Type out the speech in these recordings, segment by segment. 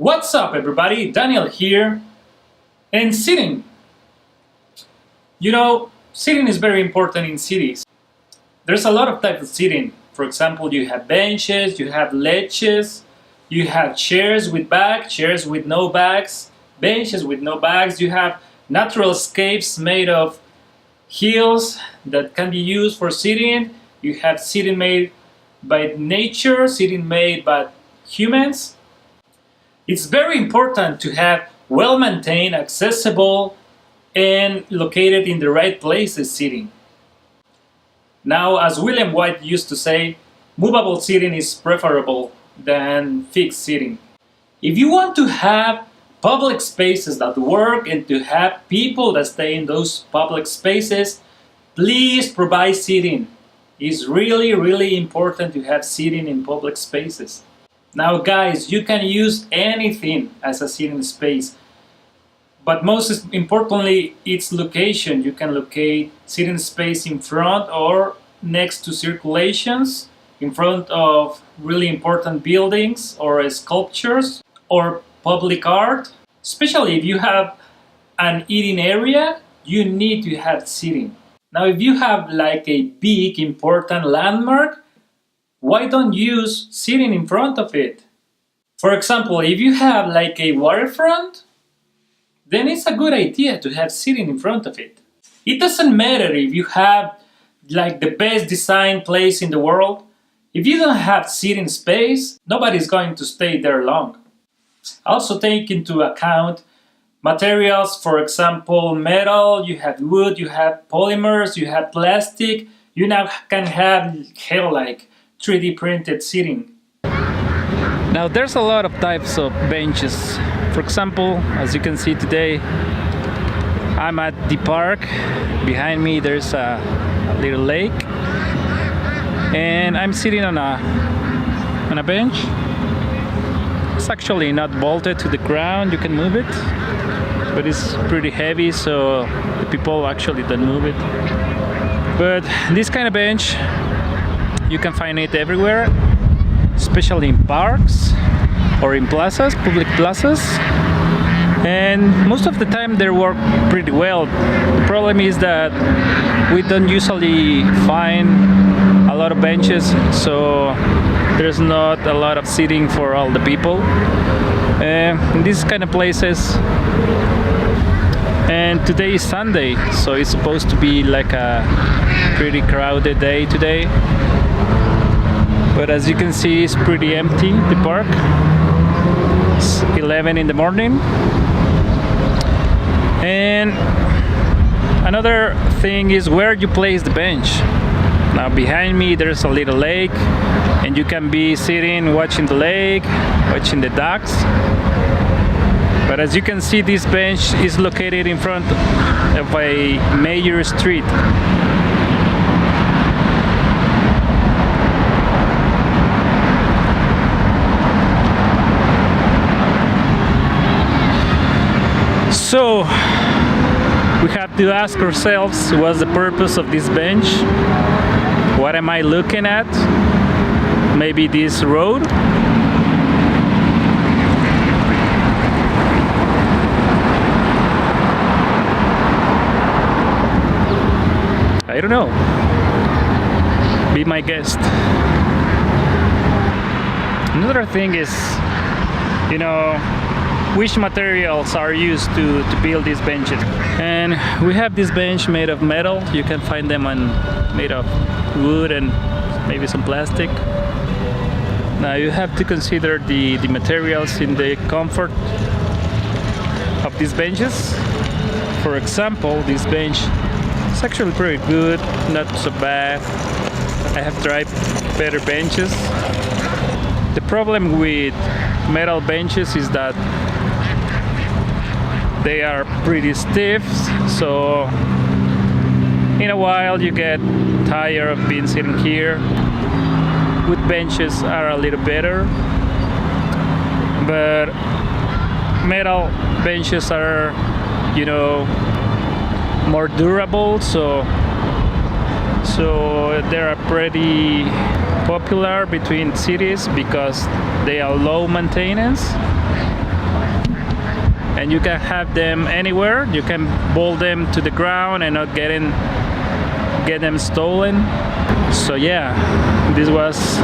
What's up, everybody? Daniel here. And sitting. Sitting is very important in cities. There's a lot of types of sitting. For example, you have benches, you have ledges, you have chairs with back, chairs with no backs, benches with no backs. You have natural scapes made of hills that can be used for sitting. You have sitting made by nature, sitting made by humans. It's very important to have well-maintained, accessible, and located in the right places seating. Now, as William White used to say, movable seating is preferable than fixed seating. If you want to have public spaces that work and to have people that stay in those public spaces, please provide seating. It's really, really important to have seating in public spaces. Now guys, you can use anything as a seating space, but most importantly, its location. You can locate seating space in front or next to circulations, in front of really important buildings or sculptures or public art. Especially if you have an eating area, you need to have seating. Now if you have like a big important landmark, why don't use seating in front of it? For example, if you have like a waterfront, then it's a good idea to have seating in front of it. It doesn't matter if you have like the best designed place in the world. If you don't have seating space, nobody's going to stay there long. Also take into account materials, for example, metal, you have wood, you have polymers, you have plastic. You now can have like 3D printed seating. Now there's a lot of types of benches. For example, as you can see today, I'm at the park. Behind me there's a little lake, and I'm sitting on a bench. It's actually not bolted to the ground, you can move it, but it's pretty heavy, so the people actually don't move it. But this kind of bench, you can find it everywhere, especially in parks or in plazas, public plazas, and most of the time they work pretty well. The problem is that we don't usually find a lot of benches, so there's not a lot of seating for all the people in these kind of places. And today is Sunday, so it's supposed to be like a pretty crowded day today. But as you can see, it's pretty empty, the park. It's 11 in the morning. And another thing is where you place the bench. Now behind me there's a little lake, and you can be sitting watching the lake, watching the ducks. But as you can see, this bench is located in front of a major street. So we have to ask ourselves, what's the purpose of this bench? What am I looking at? Maybe this road? I don't know. Be my guest. Another thing is, which materials are used to build these benches. And we have this bench made of metal. You can find them made of wood and maybe some plastic. Now you have to consider the materials in the comfort of these benches. For example, this bench is actually pretty good, not so bad. I have tried better benches. The problem with metal benches is that they are pretty stiff, so in a while you get tired of being sitting here. Wood benches are a little better, but metal benches are, more durable, so they are pretty popular between cities because they are low maintenance and you can have them anywhere. You can bolt them to the ground and not get them stolen. So yeah, this was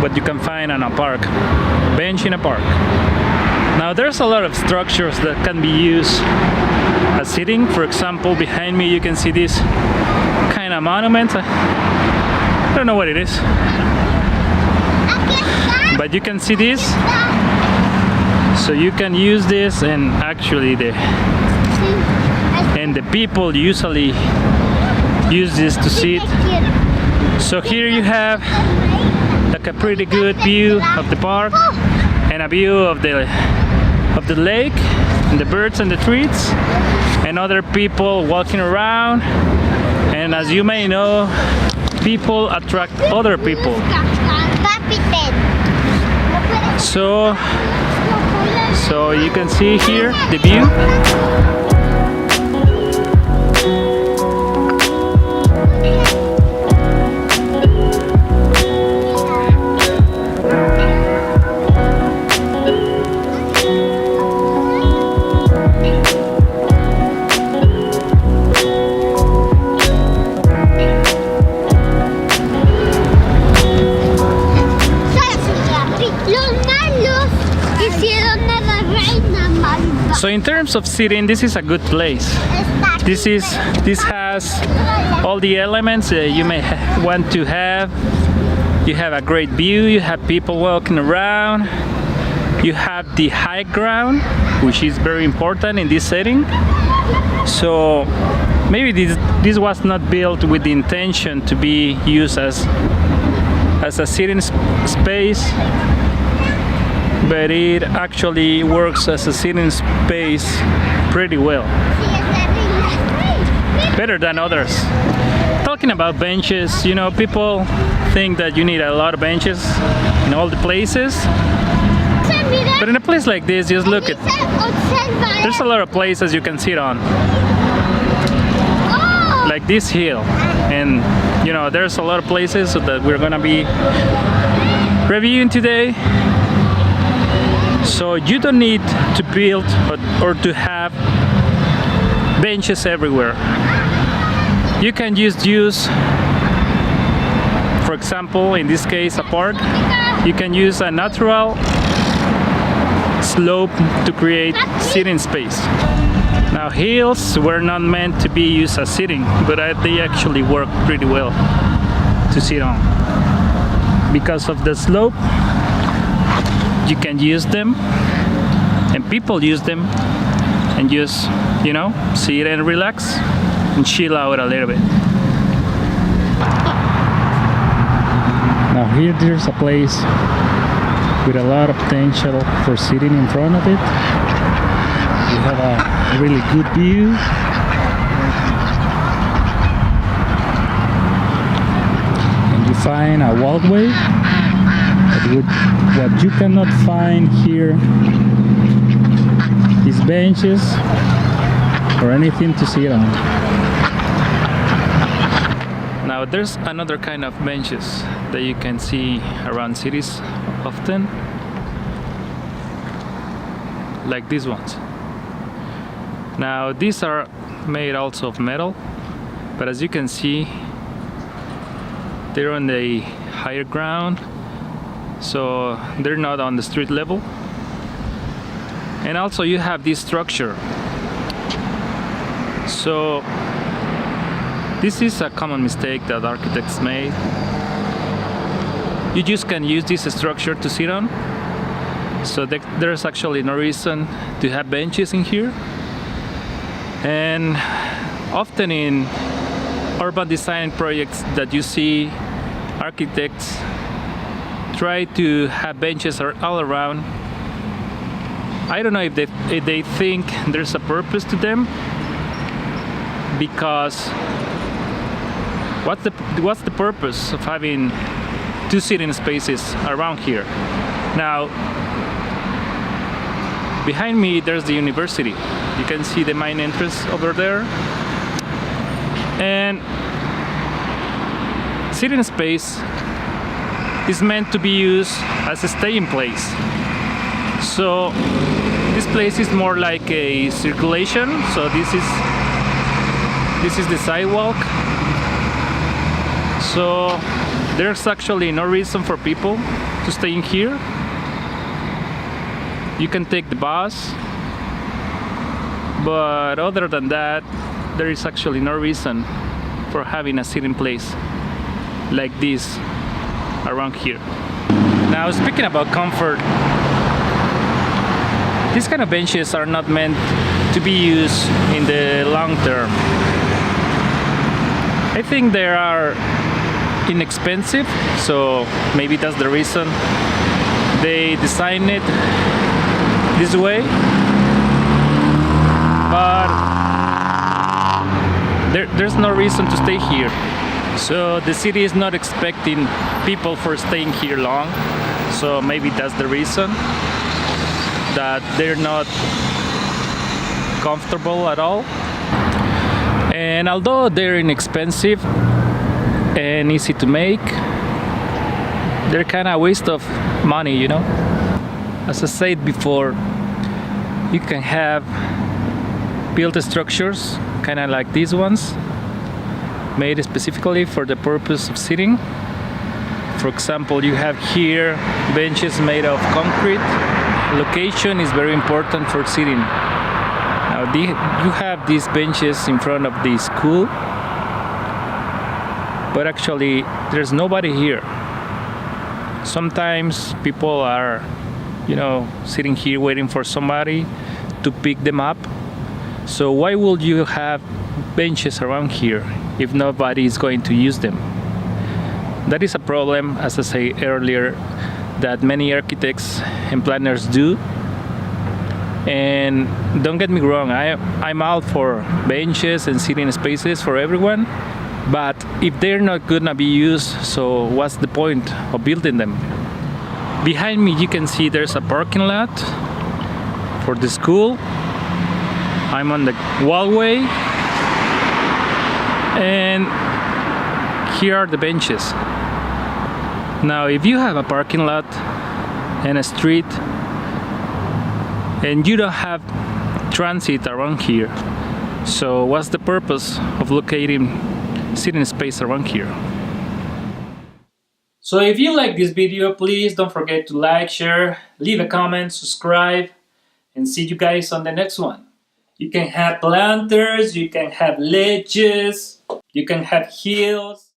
what you can find in a park, bench in a park. Now there's a lot of structures that can be used as sitting. For example, behind me you can see this kind of monument. I don't know what it is, but you can see this. So you can use this, and actually the people usually use this to sit. So here you have like a pretty good view of the park and a view of the lake and the birds and the trees and other people walking around. And as you may know, people attract other people. So you can see here the view. So in terms of sitting, this is a good place. This has all the elements you may want to have. You have a great view, you have people walking around, you have the high ground, which is very important in this setting. So maybe this was not built with the intention to be used as a sitting space, but it actually works as a sitting space pretty well, better than others. Talking about benches, you know, people think that you need a lot of benches in all the places, but in a place like this, just look at, there's a lot of places you can sit on, like this hill, and you know, there's a lot of places that we're gonna be reviewing today. So you don't need to build or to have benches everywhere. You can just use, for example, in this case a park, you can use a natural slope to create sitting space. Now hills were not meant to be used as sitting, but they actually work pretty well to sit on. Because of the slope, you can use them, and people use them, and just, you know, sit and relax and chill out a little bit. Now here there's a place with a lot of potential for sitting in front of it. You have a really good view. And you find a walkway. What you cannot find here is benches or anything to sit on. Now there's another kind of benches that you can see around cities often, like these ones. Now these are made also of metal, but as you can see, they're on the higher ground, so they're not on the street level. And also you have this structure. So this is a common mistake that architects made. You just can use this structure to sit on, so there's actually no reason to have benches in here. And often in urban design projects that you see, architects try to have benches all around. I don't know if they think there's a purpose to them, because what's the purpose of having two sitting spaces around here? Now behind me there's the university. You can see the main entrance over there, and sitting space is meant to be used as a staying place. So this place is more like a circulation. So this is the sidewalk. So there's actually no reason for people to stay in here. You can take the bus, but other than that, there is actually no reason for having a sitting place like this around here. Now, speaking about comfort, these kind of benches are not meant to be used in the long term. I think they are inexpensive, so maybe that's the reason they designed it this way. But there's no reason to stay here. So the city is not expecting people for staying here long. So maybe that's the reason that they're not comfortable at all. And although they're inexpensive and easy to make, they're kind of a waste of money, you know. As I said before, you can have built structures kind of like these ones, made specifically for the purpose of sitting. For example, you have here benches made of concrete. Location is very important for sitting. Now you have these benches in front of the school, but actually there's nobody here. Sometimes people are, you know, sitting here waiting for somebody to pick them up. So why would you have benches around here if nobody is going to use them? That is a problem, as I said earlier, that many architects and planners do. And don't get me wrong, I'm all for benches and sitting spaces for everyone, but if they're not gonna be used, so what's the point of building them? Behind me you can see there's a parking lot for the school. I'm on the walkway, and here are the benches. Now if you have a parking lot and a street and you don't have transit around here, so what's the purpose of locating sitting space around here? So if you like this video, please don't forget to like, share, leave a comment, subscribe, and see you guys on the next one. You can have planters, you can have ledges, you can have hills.